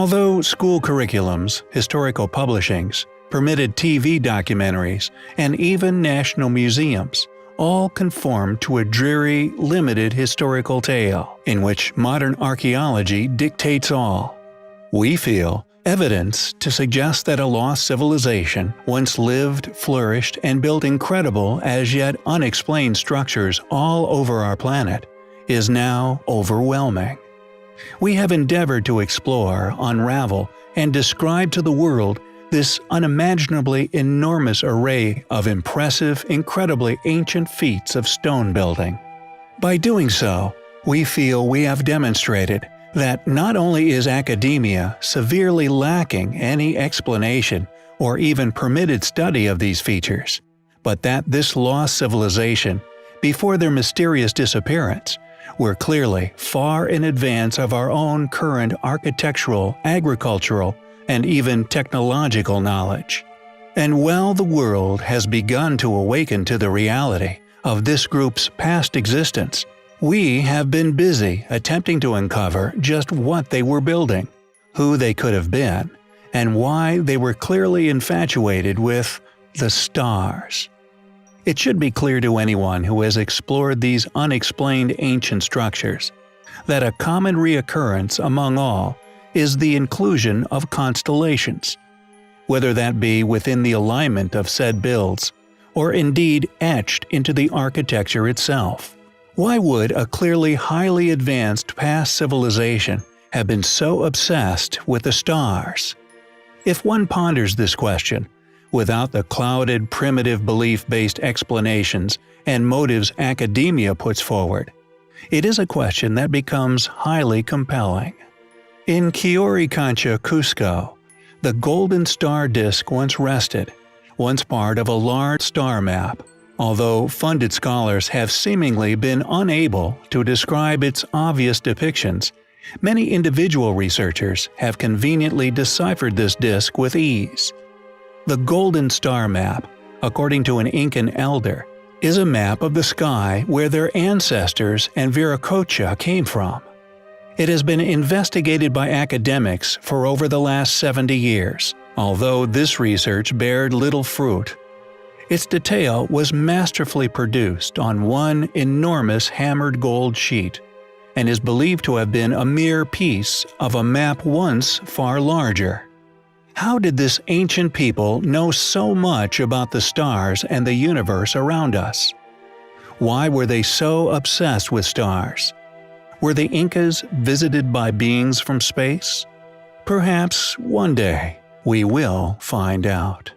Although school curriculums, historical publishings, permitted TV documentaries, and even national museums all conform to a dreary, limited historical tale in which modern archaeology dictates all. We feel evidence to suggest that a lost civilization once lived, flourished, and built incredible as yet unexplained structures all over our planet is now overwhelming. We have endeavored to explore, unravel, and describe to the world this unimaginably enormous array of impressive, incredibly ancient feats of stone building. By doing so, we feel we have demonstrated that not only is academia severely lacking any explanation or even permitted study of these features, but that this lost civilization, before their mysterious disappearance, were clearly far in advance of our own current architectural, agricultural, and even technological knowledge. And while the world has begun to awaken to the reality of this group's past existence, we have been busy attempting to uncover just what they were building, who they could have been, and why they were clearly infatuated with the stars. It should be clear to anyone who has explored these unexplained ancient structures that a common reoccurrence among all is the inclusion of constellations, whether that be within the alignment of said builds, or indeed etched into the architecture itself. Why would a clearly highly advanced past civilization have been so obsessed with the stars? If one ponders this question, without the clouded, primitive belief-based explanations and motives academia puts forward, it is a question that becomes highly compelling. In Chioricancha, Cusco, the golden star disk once rested, once part of a large star map. Although funded scholars have seemingly been unable to describe its obvious depictions, many individual researchers have conveniently deciphered this disk with ease. The Golden Star Map, according to an Incan elder, is a map of the sky where their ancestors and Viracocha came from. It has been investigated by academics for over the last 70 years, although this research bared little fruit. Its detail was masterfully produced on one enormous hammered gold sheet, and is believed to have been a mere piece of a map once far larger. How did this ancient people know so much about the stars and the universe around us? Why were they so obsessed with stars? Were the Incas visited by beings from space? Perhaps one day we will find out.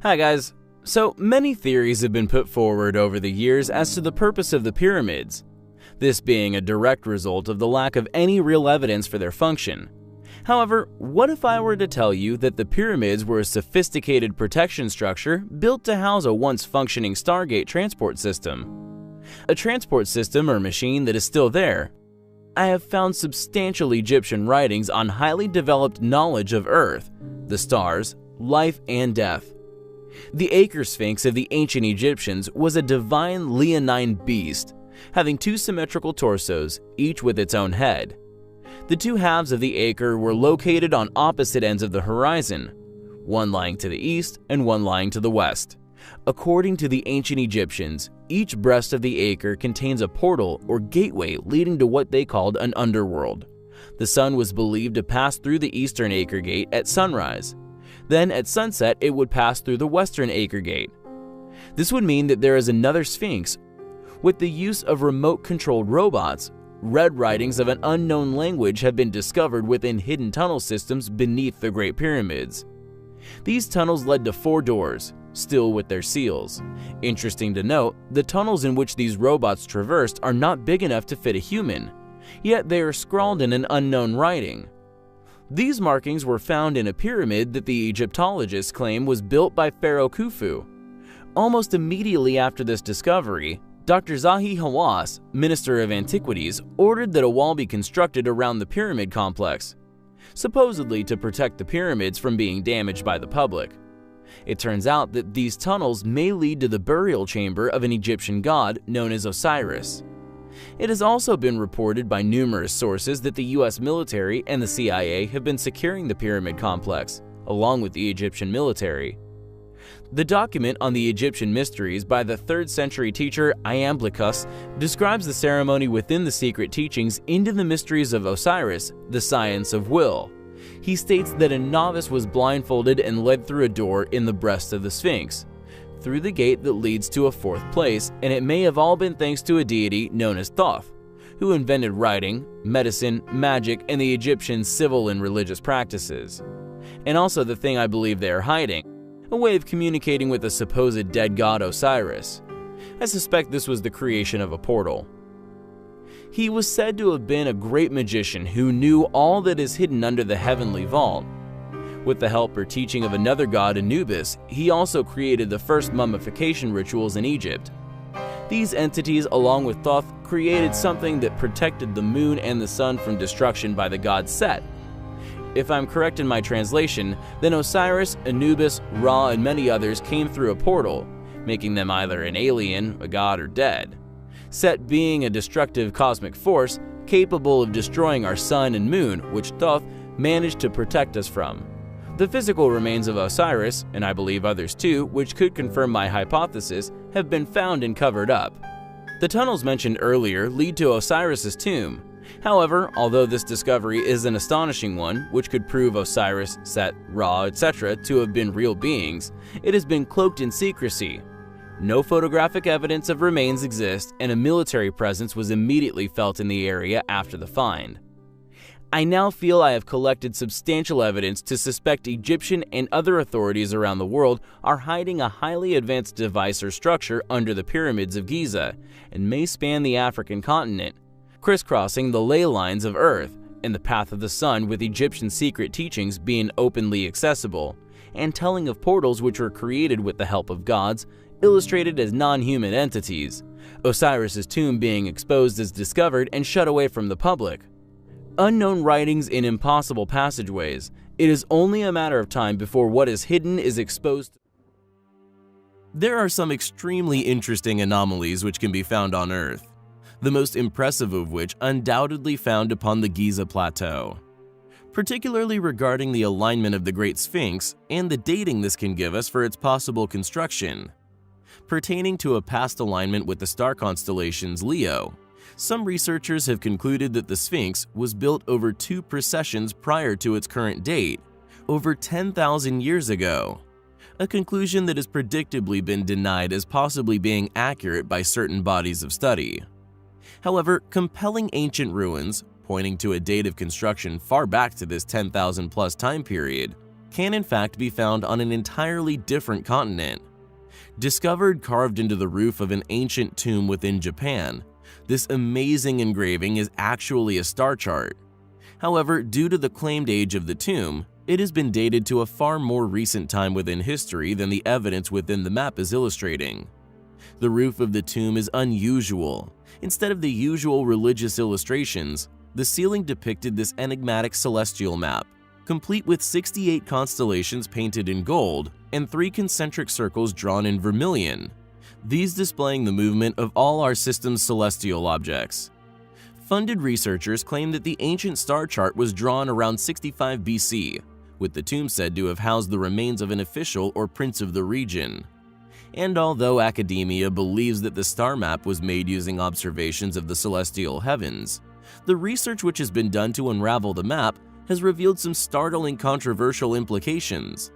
Hi guys. So many theories have been put forward over the years as to the purpose of the pyramids, this being a direct result of the lack of any real evidence for their function. However, what if I were to tell you that the pyramids were a sophisticated protection structure built to house a once functioning Stargate transport system? A transport system or machine that is still there. I have found substantial Egyptian writings on highly developed knowledge of Earth, the stars, life, and death. The Acre Sphinx of the ancient Egyptians was a divine leonine beast, having two symmetrical torsos, each with its own head. The two halves of the acre were located on opposite ends of the horizon, one lying to the east and one lying to the west. According to the ancient Egyptians, each breast of the acre contains a portal or gateway leading to what they called an underworld. The sun was believed to pass through the eastern acre gate at sunrise. Then at sunset it would pass through the western acre gate. This would mean that there is another Sphinx. With the use of remote-controlled robots, red writings of an unknown language have been discovered within hidden tunnel systems beneath the Great Pyramids. These tunnels led to 4 doors, still with their seals. Interesting to note, the tunnels in which these robots traversed are not big enough to fit a human, yet they are scrawled in an unknown writing. These markings were found in a pyramid that the Egyptologists claim was built by Pharaoh Khufu. Almost immediately after this discovery, Dr. Zahi Hawass, Minister of Antiquities, ordered that a wall be constructed around the pyramid complex, supposedly to protect the pyramids from being damaged by the public. It turns out that these tunnels may lead to the burial chamber of an Egyptian god known as Osiris. It has also been reported by numerous sources that the US military and the CIA have been securing the pyramid complex, along with the Egyptian military. The document on the Egyptian mysteries by the 3rd century teacher Iamblichus describes the ceremony within the secret teachings into the mysteries of Osiris, the science of will. He states that a novice was blindfolded and led through a door in the breast of the Sphinx, through the gate that leads to a 4th place, and it may have all been thanks to a deity known as Thoth, who invented writing, medicine, magic, and the Egyptian civil and religious practices. And also the thing I believe they are hiding, a way of communicating with the supposed dead god Osiris. I suspect this was the creation of a portal. He was said to have been a great magician who knew all that is hidden under the heavenly vault. With the help or teaching of another god, Anubis, he also created the first mummification rituals in Egypt. These entities, along with Thoth, created something that protected the moon and the sun from destruction by the god Set. If I'm correct in my translation, then Osiris, Anubis, Ra, and many others came through a portal, making them either an alien, a god, or dead. Set being a destructive cosmic force capable of destroying our sun and moon, which Thoth managed to protect us from. The physical remains of Osiris, and I believe others too, which could confirm my hypothesis, have been found and covered up. The tunnels mentioned earlier lead to Osiris's tomb. However, although this discovery is an astonishing one, which could prove Osiris, Set, Ra, etc. to have been real beings, it has been cloaked in secrecy. No photographic evidence of remains exists, and a military presence was immediately felt in the area after the find. I now feel I have collected substantial evidence to suspect Egyptian and other authorities around the world are hiding a highly advanced device or structure under the pyramids of Giza, and may span the African continent, crisscrossing the ley lines of Earth and the path of the sun, with Egyptian secret teachings being openly accessible, and telling of portals which were created with the help of gods, illustrated as non-human entities, Osiris's tomb being exposed as discovered and shut away from the public. Unknown writings in impossible passageways. It is only a matter of time before what is hidden is exposed. There are some extremely interesting anomalies which can be found on Earth, the most impressive of which undoubtedly found upon the Giza Plateau, particularly regarding the alignment of the Great Sphinx and the dating this can give us for its possible construction. Pertaining to a past alignment with the star constellations Leo, some researchers have concluded that the Sphinx was built over 2 precessions prior to its current date, over 10,000 years ago, a conclusion that has predictably been denied as possibly being accurate by certain bodies of study. However, compelling ancient ruins, pointing to a date of construction far back to this 10,000 plus time period, can in fact be found on an entirely different continent. Discovered carved into the roof of an ancient tomb within Japan, this amazing engraving is actually a star chart. However, due to the claimed age of the tomb, it has been dated to a far more recent time within history than the evidence within the map is illustrating. The roof of the tomb is unusual. Instead of the usual religious illustrations, the ceiling depicted this enigmatic celestial map, complete with 68 constellations painted in gold and 3 concentric circles drawn in vermilion, these displaying the movement of all our system's celestial objects. Funded researchers claim that the ancient star chart was drawn around 65 BC, with the tomb said to have housed the remains of an official or prince of the region. And although academia believes that the star map was made using observations of the celestial heavens, the research which has been done to unravel the map has revealed some startling controversial implications.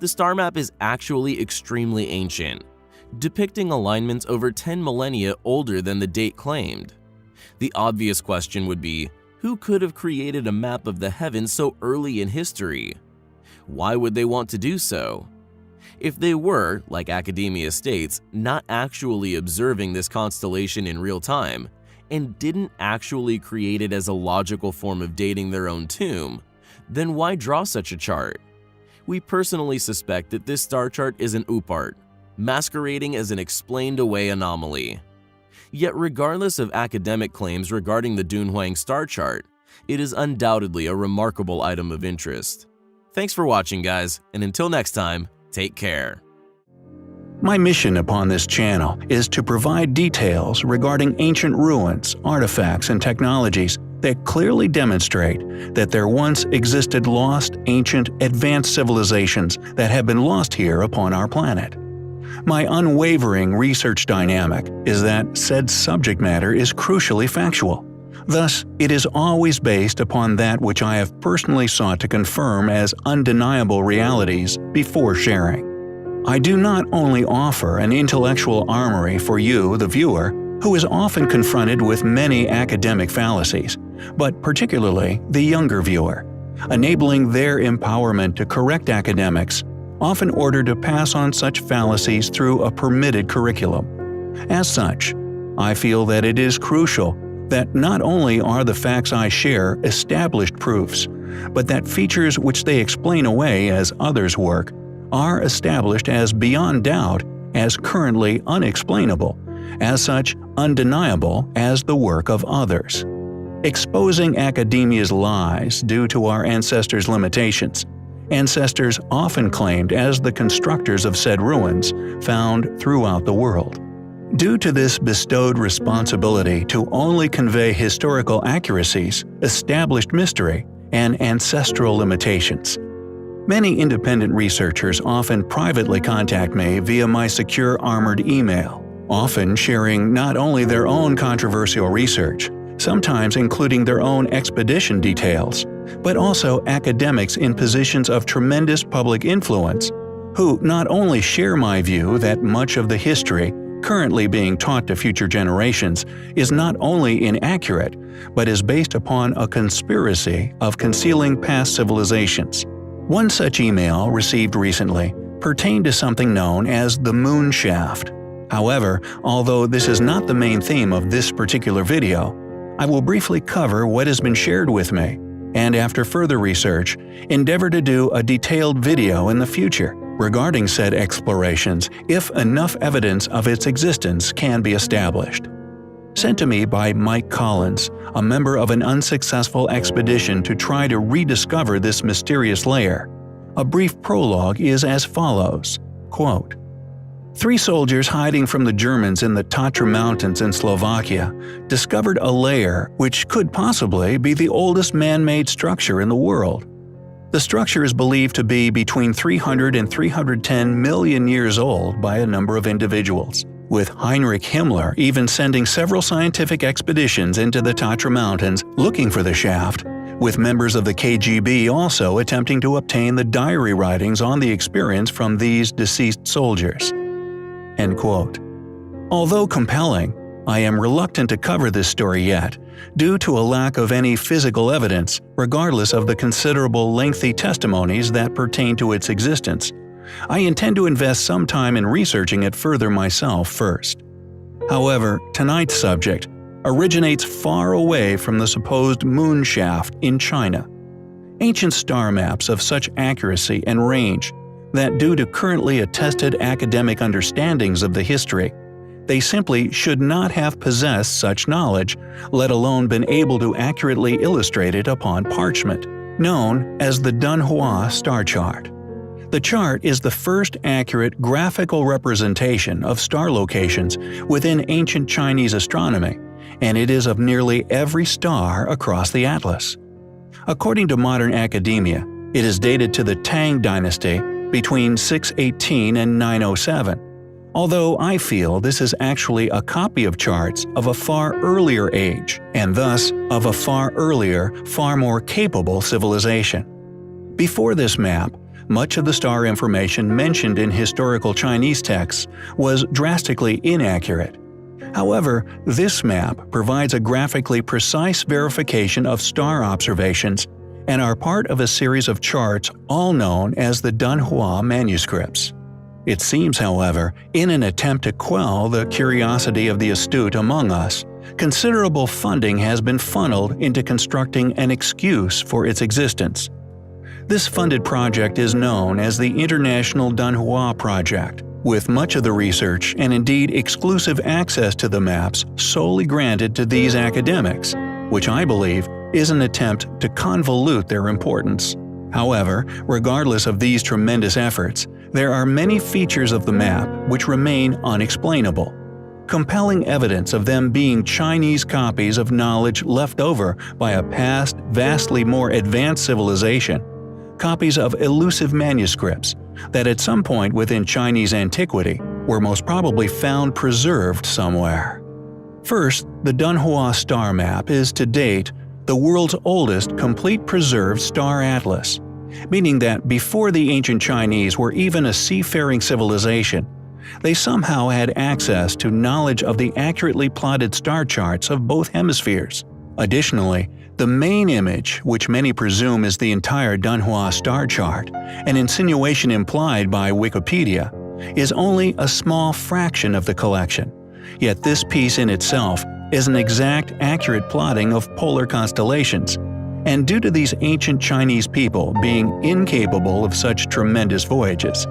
The star map is actually extremely ancient, depicting alignments over 10 millennia older than the date claimed. The obvious question would be, who could have created a map of the heavens so early in history? Why would they want to do so? If they were, like academia states, not actually observing this constellation in real time, and didn't actually create it as a logical form of dating their own tomb, then why draw such a chart? We personally suspect that this star chart is an oopart, masquerading as an explained-away anomaly. Yet regardless of academic claims regarding the Dunhuang star chart, it is undoubtedly a remarkable item of interest. Thanks for watching, guys, and until next time, take care. My mission upon this channel is to provide details regarding ancient ruins, artifacts, and technologies that clearly demonstrate that there once existed lost, ancient, advanced civilizations that have been lost here upon our planet. My unwavering research dynamic is that said subject matter is crucially factual. Thus, it is always based upon that which I have personally sought to confirm as undeniable realities before sharing. I do not only offer an intellectual armory for you, the viewer, who is often confronted with many academic fallacies, but particularly the younger viewer, enabling their empowerment to correct academics, often ordered to pass on such fallacies through a permitted curriculum. As such, I feel that it is crucial that not only are the facts I share established proofs, but that features which they explain away as others' work are established as beyond doubt as currently unexplainable, as such undeniable as the work of others. Exposing academia's lies due to our ancestors' limitations, ancestors often claimed as the constructors of said ruins found throughout the world. Due to this bestowed responsibility to only convey historical accuracies, established mystery, and ancestral limitations, many independent researchers often privately contact me via my secure armored email, often sharing not only their own controversial research, sometimes including their own expedition details, but also academics in positions of tremendous public influence, who not only share my view that much of the history currently being taught to future generations is not only inaccurate, but is based upon a conspiracy of concealing past civilizations. One such email received recently pertained to something known as the moon shaft. However, although this is not the main theme of this particular video, I will briefly cover what has been shared with me, and after further research, endeavor to do a detailed video in the future regarding said explorations if enough evidence of its existence can be established. Sent to me by Mike Collins, a member of an unsuccessful expedition to try to rediscover this mysterious layer. A brief prologue is as follows, quote, "3 soldiers hiding from the Germans in the Tatra Mountains in Slovakia discovered a layer which could possibly be the oldest man-made structure in the world. The structure is believed to be between 300 and 310 million years old by a number of individuals, with Heinrich Himmler even sending several scientific expeditions into the Tatra Mountains looking for the shaft, with members of the KGB also attempting to obtain the diary writings on the experience from these deceased soldiers." End quote. Although compelling, I am reluctant to cover this story yet, due to a lack of any physical evidence, regardless of the considerable lengthy testimonies that pertain to its existence. I intend to invest some time in researching it further myself first. However, tonight's subject originates far away from the supposed moon shaft in China. Ancient star maps of such accuracy and range that due to currently attested academic understandings of the history, they simply should not have possessed such knowledge, let alone been able to accurately illustrate it upon parchment, known as the Dunhua star chart. The chart is the first accurate graphical representation of star locations within ancient Chinese astronomy, and it is of nearly every star across the atlas. According to modern academia, it is dated to the Tang dynasty between 618 and 907, although I feel this is actually a copy of charts of a far earlier age, and thus of a far earlier, far more capable civilization. Before this map, much of the star information mentioned in historical Chinese texts was drastically inaccurate. However, this map provides a graphically precise verification of star observations and are part of a series of charts all known as the Dunhua manuscripts. It seems, however, in an attempt to quell the curiosity of the astute among us, considerable funding has been funneled into constructing an excuse for its existence. This funded project is known as the International Dunhua Project, with much of the research and indeed exclusive access to the maps solely granted to these academics, which I believe is an attempt to convolute their importance. However, regardless of these tremendous efforts, there are many features of the map which remain unexplainable. Compelling evidence of them being Chinese copies of knowledge left over by a past, vastly more advanced civilization. Copies of elusive manuscripts that at some point within Chinese antiquity were most probably found preserved somewhere. First, the Dunhua star map is to date the world's oldest complete preserved star atlas, meaning that before the ancient Chinese were even a seafaring civilization, they somehow had access to knowledge of the accurately plotted star charts of both hemispheres. Additionally, the main image, which many presume is the entire Dunhua star chart, an insinuation implied by Wikipedia, is only a small fraction of the collection. Yet this piece in itself is an exact, accurate plotting of polar constellations, and due to these ancient Chinese people being incapable of such tremendous voyages,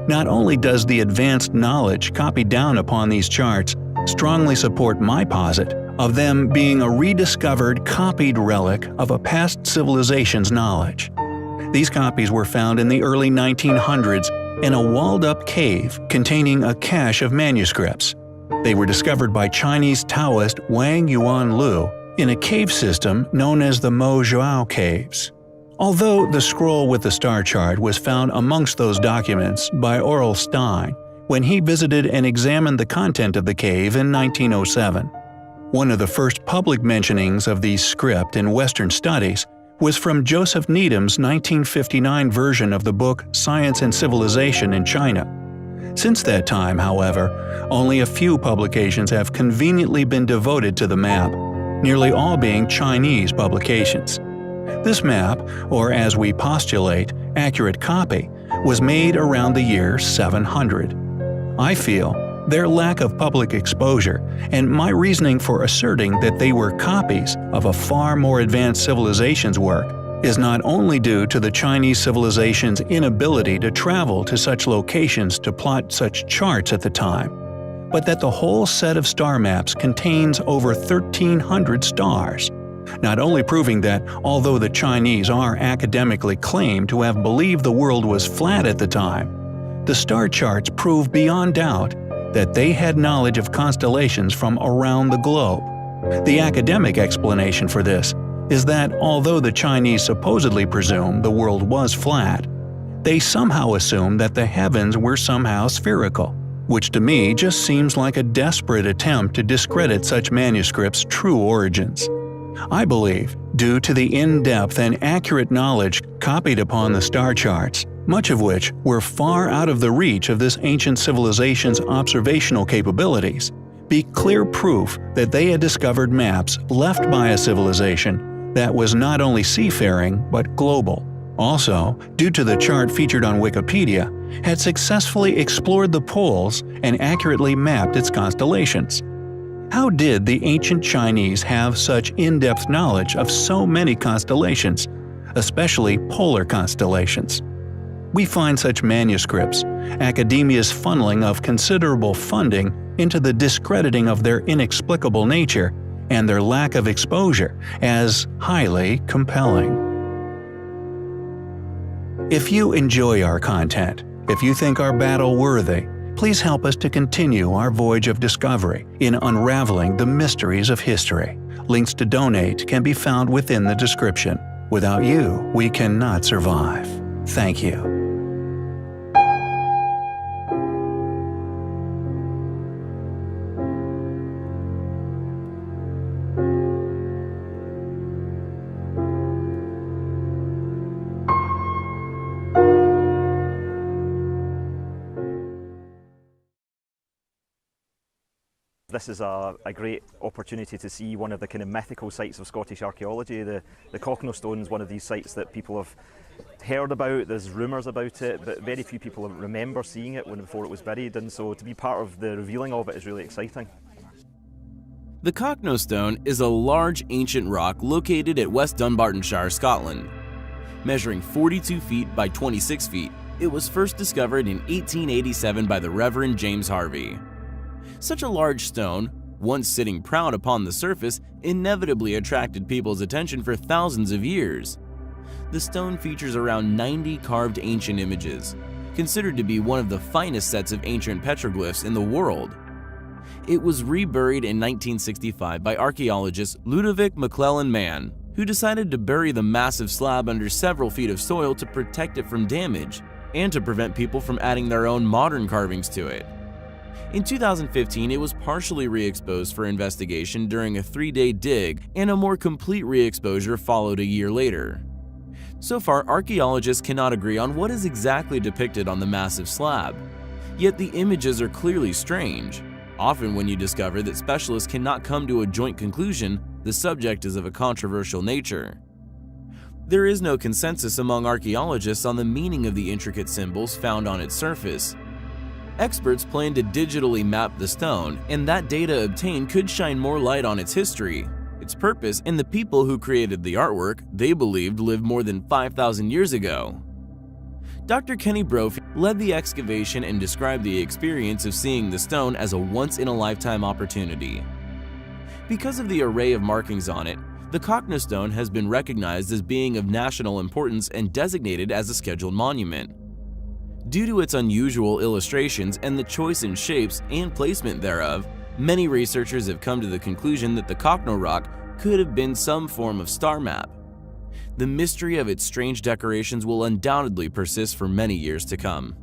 not only does the advanced knowledge copied down upon these charts strongly support my posit of them being a rediscovered, copied relic of a past civilization's knowledge. These copies were found in the early 1900s in a walled-up cave containing a cache of manuscripts. They were discovered by Chinese Taoist Wang Yuanlu in a cave system known as the Mo Zhuao Caves. Although the scroll with the star chart was found amongst those documents by Oral Stein when he visited and examined the content of the cave in 1907. One of the first public mentionings of these script in Western studies was from Joseph Needham's 1959 version of the book Science and Civilization in China. Since that time, however, only a few publications have conveniently been devoted to the map, nearly all being Chinese publications. This map, or as we postulate, accurate copy, was made around the year 700. I feel their lack of public exposure and my reasoning for asserting that they were copies of a far more advanced civilization's work is not only due to the Chinese civilization's inability to travel to such locations to plot such charts at the time, but that the whole set of star maps contains over 1,300 stars, not only proving that although the Chinese are academically claimed to have believed the world was flat at the time, the star charts prove beyond doubt that they had knowledge of constellations from around the globe. The academic explanation for this is that although the Chinese supposedly presumed the world was flat, they somehow assumed that the heavens were somehow spherical, which to me just seems like a desperate attempt to discredit such manuscripts' true origins. I believe, due to the in-depth and accurate knowledge copied upon the star charts, much of which were far out of the reach of this ancient civilization's observational capabilities, be clear proof that they had discovered maps left by a civilization that was not only seafaring but global. Also, due to the chart featured on Wikipedia, had successfully explored the poles and accurately mapped its constellations. How did the ancient Chinese have such in-depth knowledge of so many constellations, especially polar constellations? We find such manuscripts, academia's funneling of considerable funding into the discrediting of their inexplicable nature and their lack of exposure, as highly compelling. If you enjoy our content, if you think our battle worthy, please help us to continue our voyage of discovery in unraveling the mysteries of history. Links to donate can be found within the description. Without you, we cannot survive. Thank you. This is a great opportunity to see one of the kind of mythical sites of Scottish archaeology. The Cocknow Stone is one of these sites that people have heard about, there's rumours about it, but very few people remember seeing it before it was buried, and so to be part of the revealing of it is really exciting. The Cocknow Stone is a large ancient rock located at West Dunbartonshire, Scotland. Measuring 42 feet by 26 feet, it was first discovered in 1887 by the Reverend James Harvey. Such a large stone, once sitting proud upon the surface, inevitably attracted people's attention for thousands of years. The stone features around 90 carved ancient images, considered to be one of the finest sets of ancient petroglyphs in the world. It was reburied in 1965 by archaeologist Ludovic McClellan Mann, who decided to bury the massive slab under several feet of soil to protect it from damage and to prevent people from adding their own modern carvings to it. In 2015, it was partially re-exposed for investigation during a 3-day dig, and a more complete re-exposure followed a year later. So far, archaeologists cannot agree on what is exactly depicted on the massive slab, yet the images are clearly strange. Often when you discover that specialists cannot come to a joint conclusion, the subject is of a controversial nature. There is no consensus among archaeologists on the meaning of the intricate symbols found on its surface. Experts plan to digitally map the stone, and that data obtained could shine more light on its history, its purpose, and the people who created the artwork they believed lived more than 5,000 years ago. Dr. Kenny Brophy led the excavation and described the experience of seeing the stone as a once-in-a-lifetime opportunity. Because of the array of markings on it, the Cocknow stone has been recognized as being of national importance and designated as a scheduled monument. Due to its unusual illustrations and the choice in shapes and placement thereof, many researchers have come to the conclusion that the Cocknow rock could have been some form of star map. The mystery of its strange decorations will undoubtedly persist for many years to come.